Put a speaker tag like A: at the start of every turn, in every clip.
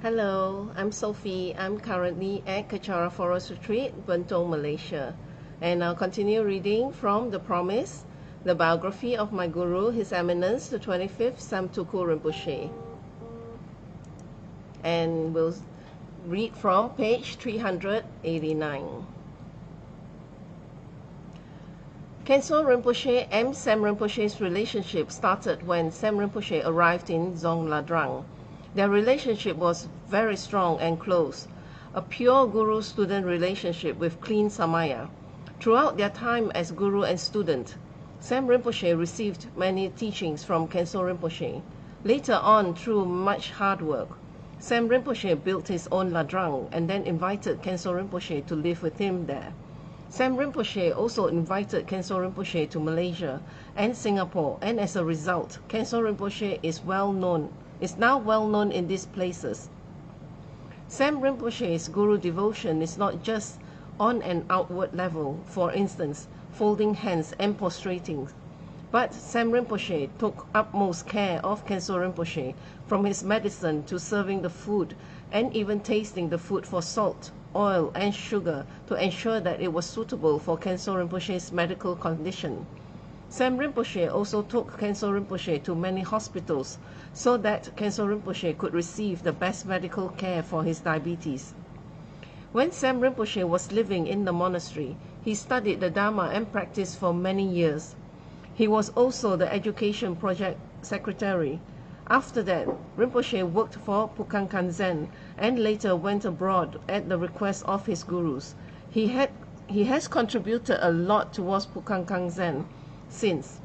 A: Hello, I'm Sophie. I'm currently at Kechara Forest Retreat, Bentong, Malaysia. And I'll continue reading from The Promise, the biography of my Guru, His Eminence, the 25th Samtuku Rinpoche. And we'll read from page 389. Khenso Rinpoche and Sem Rinpoche's relationship started when Sem Rinpoche arrived in Dzong Ladrang. Their relationship was very strong and close, a pure guru-student relationship with clean samaya. Throughout their time as guru and student, Sem Rinpoche received many teachings from Khenso Rinpoche. Later on, through much hard work, Sem Rinpoche built his own ladrang and then invited Khenso Rinpoche to live with him there. Sem Rinpoche also invited Khenso Rinpoche to Malaysia and Singapore, and as a result, Khenso Rinpoche is now well known in these places. Sem Rinpoche's guru devotion is not just on an outward level, for instance, folding hands and prostrating, but Sem Rinpoche took utmost care of Khenso Rinpoche, from his medicine to serving the food and even tasting the food for salt, oil and sugar to ensure that it was suitable for Khenso Rinpoche's medical condition. Sem Rinpoche also took Khenso Rinpoche to many hospitals so that Khenso Rinpoche could receive the best medical care for his diabetes. When Sem Rinpoche was living in the monastery, he studied the Dharma and practiced for many years. He was also the education project secretary. After that, Rinpoche worked for Pukang Kanzen and later went abroad at the request of his gurus. He has contributed a lot towards Pukang Kanzen since.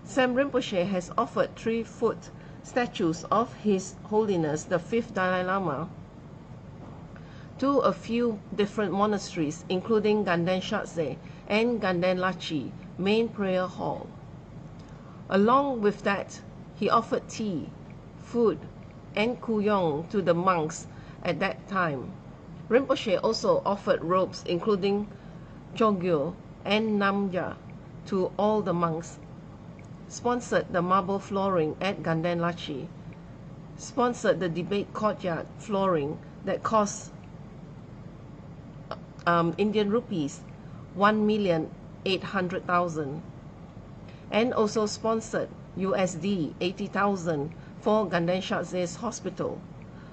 A: Sem Rinpoche has offered 3-foot statues of His Holiness the 5th Dalai Lama to a few different monasteries, including Ganden Shatze and Ganden Lachi main prayer hall. Along with that, he offered tea, food, and kuyong to the monks at that time. Rinpoche also offered robes including chogyo and namja to all the monks, sponsored the marble flooring at Ganden Lachi, sponsored the debate courtyard flooring that cost Indian rupees 1,800,000, and also sponsored USD 80,000 for Ganden Shatze's hospital.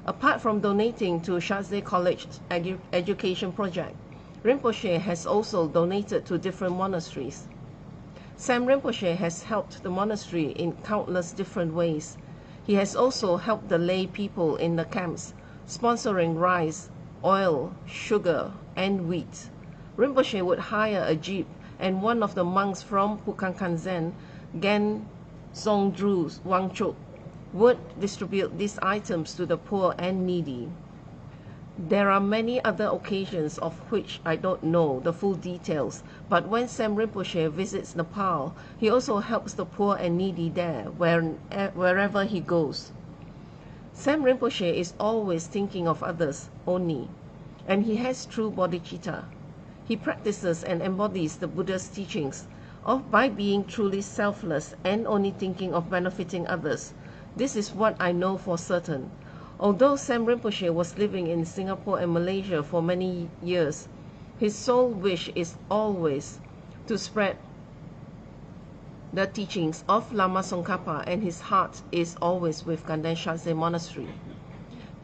A: Apart from donating to Shatze College education project, Rinpoche has also donated to different monasteries. Sem Rinpoche has helped the monastery in countless different ways. He has also helped the lay people in the camps, sponsoring rice, oil, sugar, and wheat. Rinpoche would hire a jeep, and one of the monks from Pukang Kanzen, Gen Songdru Wangchuk, would distribute these items to the poor and needy. There are many other occasions of which I don't know the full details, but when Sem Rinpoche visits Nepal, he also helps the poor and needy there, wherever he goes. Sem Rinpoche is always thinking of others only, and he has true bodhicitta. He practices and embodies the Buddha's teachings by being truly selfless and only thinking of benefiting others. This is what I know for certain. Although Sem Rinpoche was living in Singapore and Malaysia for many years, his sole wish is always to spread the teachings of Lama Tsongkhapa, and his heart is always with Ganden Shatze Monastery.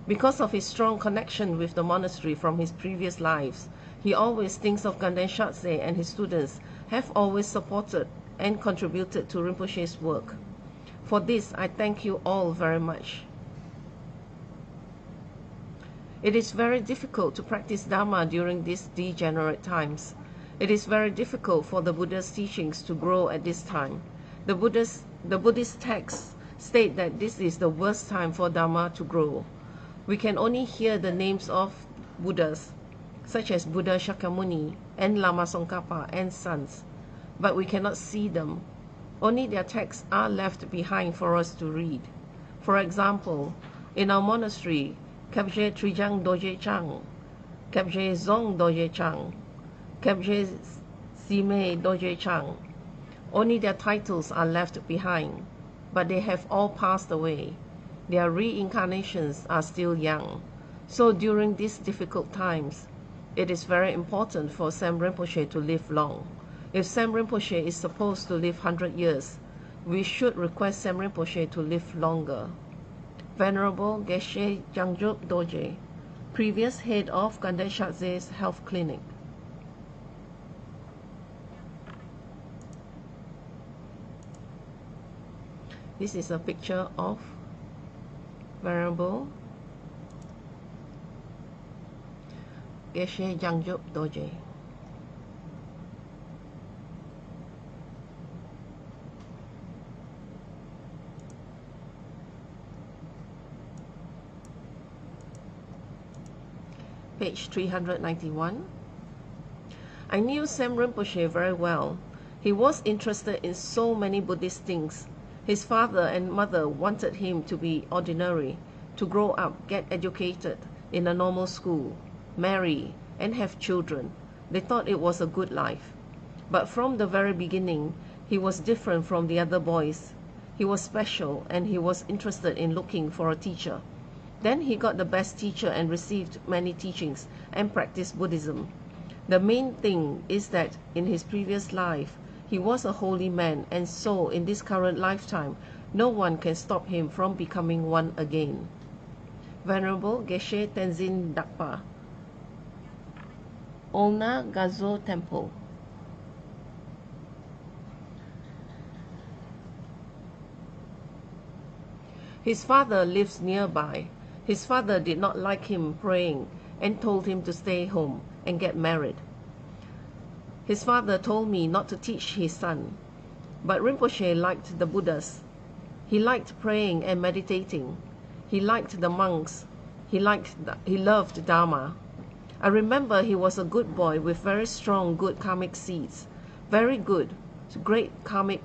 A: Because of his strong connection with the monastery from his previous lives, he always thinks of Ganden Shatze, and his students have always supported and contributed to Rinpoche's work. For this, I thank you all very much. It is very difficult to practice Dharma during these degenerate times. It is very difficult for the Buddha's teachings to grow at this time. The Buddhist texts state that this is the worst time for Dharma to grow. We can only hear the names of Buddhas, such as Buddha Shakyamuni and Lama Tsongkhapa and sons, but we cannot see them. Only their texts are left behind for us to read. For example, in our monastery, Khebje Trijang Doje Chang, Khebje Zong Doje Chang, Khebje Sime Doje Chang. Only their titles are left behind, but they have all passed away. Their reincarnations are still young. So during these difficult times, it is very important for Sam Rinpoche to live long. If Sam Rinpoche is supposed to live 100 years, we should request Sam Rinpoche to live longer. Venerable Geshe Jangjub Dorje, previous head of Kanden Shatze's health clinic. This is a picture of Venerable Geshe Jangjub Dorje. Page 391. I knew Sam Rinpoche very well. He was interested in so many Buddhist things. His father and mother wanted him to be ordinary, to grow up, get educated in a normal school, marry, and have children. They thought it was a good life. But from the very beginning, he was different from the other boys. He was special, and he was interested in looking for a teacher. Then he got the best teacher and received many teachings and practiced Buddhism. The main thing is that in his previous life, he was a holy man, and so in this current lifetime, no one can stop him from becoming one again. Venerable Geshe Tenzin Dakpa, Olna Gazo Temple. His father lives nearby. His father did not like him praying and told him to stay home and get married. His father told me not to teach his son. But Rinpoche liked the Buddhas. He liked praying and meditating. He liked the monks. He loved Dharma. I remember he was a good boy with very strong, good karmic seeds. Very good, great karmic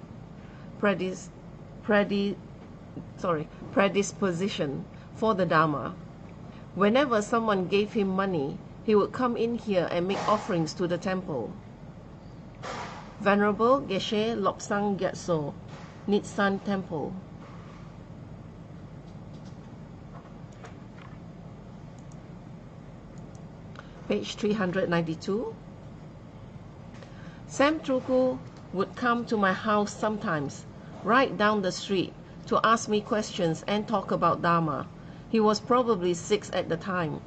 A: predisposition for the Dharma. Whenever someone gave him money, he would come in here and make offerings to the temple. Venerable Geshe Lobsang Gyatso, Nitsan Temple. Page 392. Sam Truku would come to my house sometimes, right down the street, to ask me questions and talk about Dharma. He was probably 6 at the time.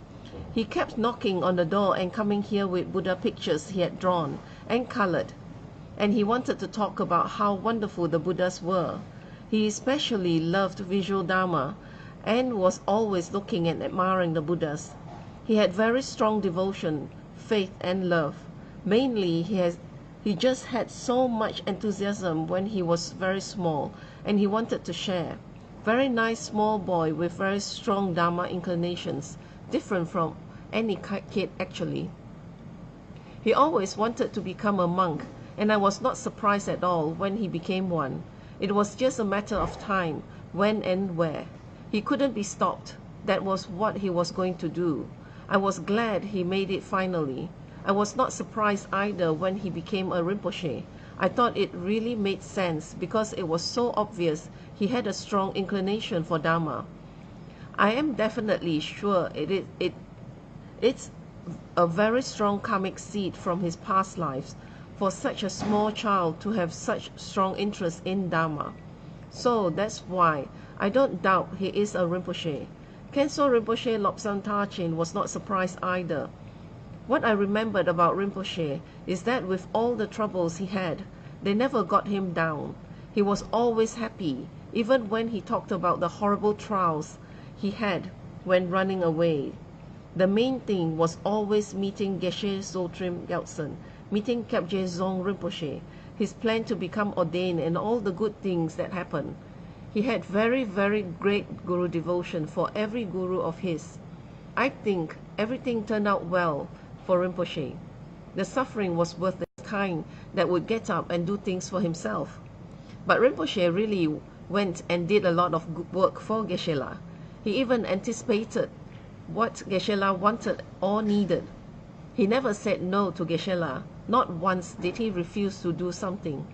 A: He kept knocking on the door and coming here with Buddha pictures he had drawn and colored. And he wanted to talk about how wonderful the Buddhas were. He especially loved visual Dharma and was always looking and admiring the Buddhas. He had very strong devotion, faith, and love. Mainly, he just had so much enthusiasm when he was very small, and he wanted to share. Very nice small boy with very strong Dharma inclinations, different from any kid actually. He always wanted to become a monk, and I was not surprised at all when he became one. It was just a matter of time, when and where. He couldn't be stopped. That was what he was going to do. I was glad he made it finally. I was not surprised either when he became a Rinpoche. I thought it really made sense because it was so obvious he had a strong inclination for Dharma. I am definitely sure it's a very strong karmic seed from his past lives for such a small child to have such strong interest in Dharma. So that's why I don't doubt he is a Rinpoche. Khenso Rinpoche Lobsang Tachin was not surprised either. What I remembered about Rinpoche is that with all the troubles he had, they never got him down. He was always happy, even when he talked about the horrible trials he had when running away. The main thing was always meeting Geshe Zotrim Gyaltsen, meeting Kyabje Zong Rinpoche, his plan to become ordained and all the good things that happened. He had very, very great guru devotion for every guru of his. I think everything turned out well for Rinpoche. The suffering was worth the kind that would get up and do things for himself. But Rinpoche really went and did a lot of good work for Geshe-la. He even anticipated what Geshe-la wanted or needed. He never said no to Geshe-la. Not once did he refuse to do something.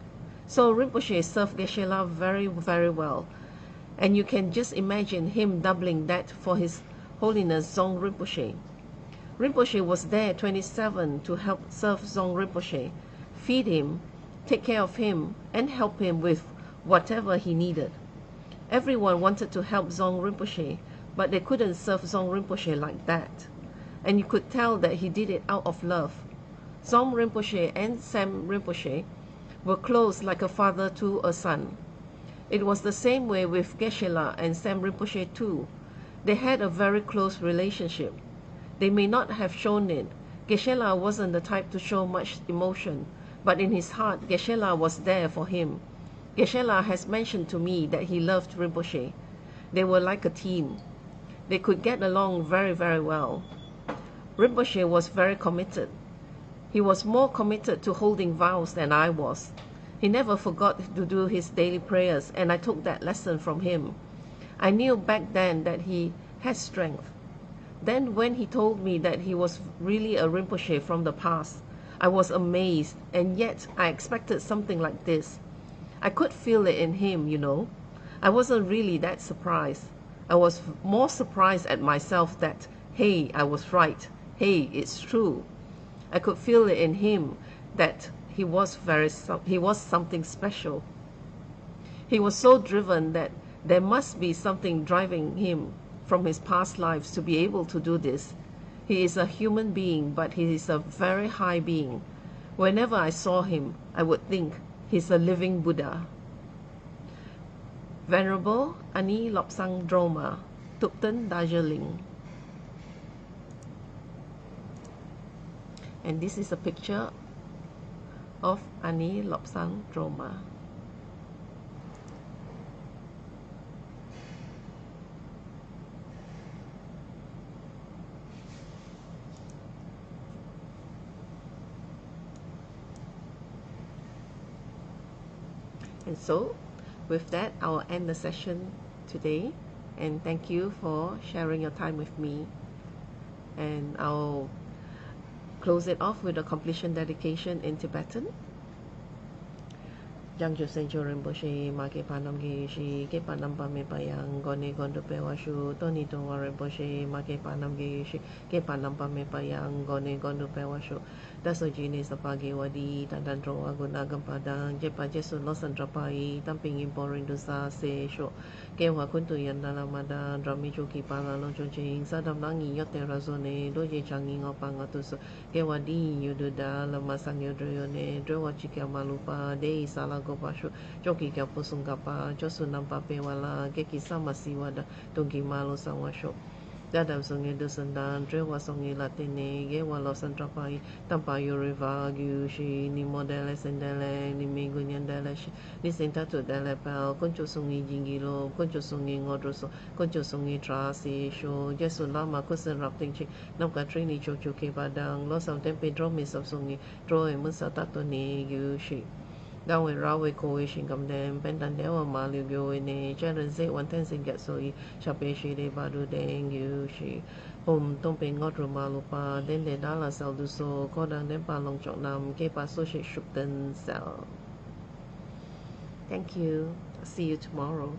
A: So Rinpoche served Geshe-la very, very well. And you can just imagine him doubling that for his Holiness Dzong Rinpoche. Rinpoche was there 27 to help serve Dzong Rinpoche, feed him, take care of him, and help him with whatever he needed. Everyone wanted to help Dzong Rinpoche, but they couldn't serve Dzong Rinpoche like that. And you could tell that he did it out of love. Dzong Rinpoche and Sam Rinpoche were close like a father to a son. It was the same way with Geshe-la and Sam Rinpoche too. They had a very close relationship. They may not have shown it. Geshe-la wasn't the type to show much emotion, but in his heart, Geshe-la was there for him. Geshe-la has mentioned to me that he loved Rinpoche. They were like a team. They could get along very, very well. Rinpoche was very committed. He was more committed to holding vows than I was. He never forgot to do his daily prayers, and I took that lesson from him. I knew back then that he had strength. Then when he told me that he was really a Rinpoche from the past, I was amazed, and yet I expected something like this. I could feel it in him, you know. I wasn't really that surprised. I was more surprised at myself that, hey, I was right. Hey, it's true. I could feel it in him that he was something special. He was so driven that there must be something driving him from his past lives to be able to do this. He is a human being, but he is a very high being. Whenever I saw him, I would think he's a living Buddha. Venerable Ani Lobsang Droma, Thupten Darjeeling. And this is a picture of Ani Lobsang Droma. And so, with that, I'll end the session today. And thank you for sharing your time with me. And I'll close it off with a completion dedication in Tibetan. Yang Sencho Rinpoche, Make Panam Gishi, Ke Panam Pame Payang, Gone Gondo Pewashu, Toni Towa Rinpoche, Make Panam Gishi, Ke Panam Pame Payang, Gone Gondo Pewashu, Daso Jini Sapagi Wadi, Tandandro Aguna Gampadang, Jepa Jesu Losan Drapai, Tamping Imporin Dusa, Se Sho, Ke Wakuntu Yandala Mada, Drami Chuki Pala Lojo Jing, Sadam Nangi Yote Razone, Doje Changi Opangatuso, Ke Wadi Yududa, Lamasang Yodrione, Drewa Chika Malupa, Dei Salago. Pashu joki kya posungapa josu nampa pewala geki sama siwada tungi malo sawasho dadam songi dosandan drewa songi latine ge walo santrapai tampa yuriva gyushi ni modele sendele ni migunyandele ni sentatu dele pel koncho songi jingilo koncho songi ngodroso koncho songi trasi sho jesu lama kusen rapting chi namka trini chocho ke badang lo sam tempe dromi sab songi droe musa tatoni gyushi Đang về rau về cô sinh cầm đêm bên đàn đéo mà liều vô này cho nên dễ hoàn thành sinh get soi chập bê sĩ để bà đu đen yêu sĩ hôm tông bên ngót rồi mà lupa đến để đó là sao du số có đang đến bà lòng chọn nằm cái bà số sẽ sụp tên sao. Thank you. See you tomorrow.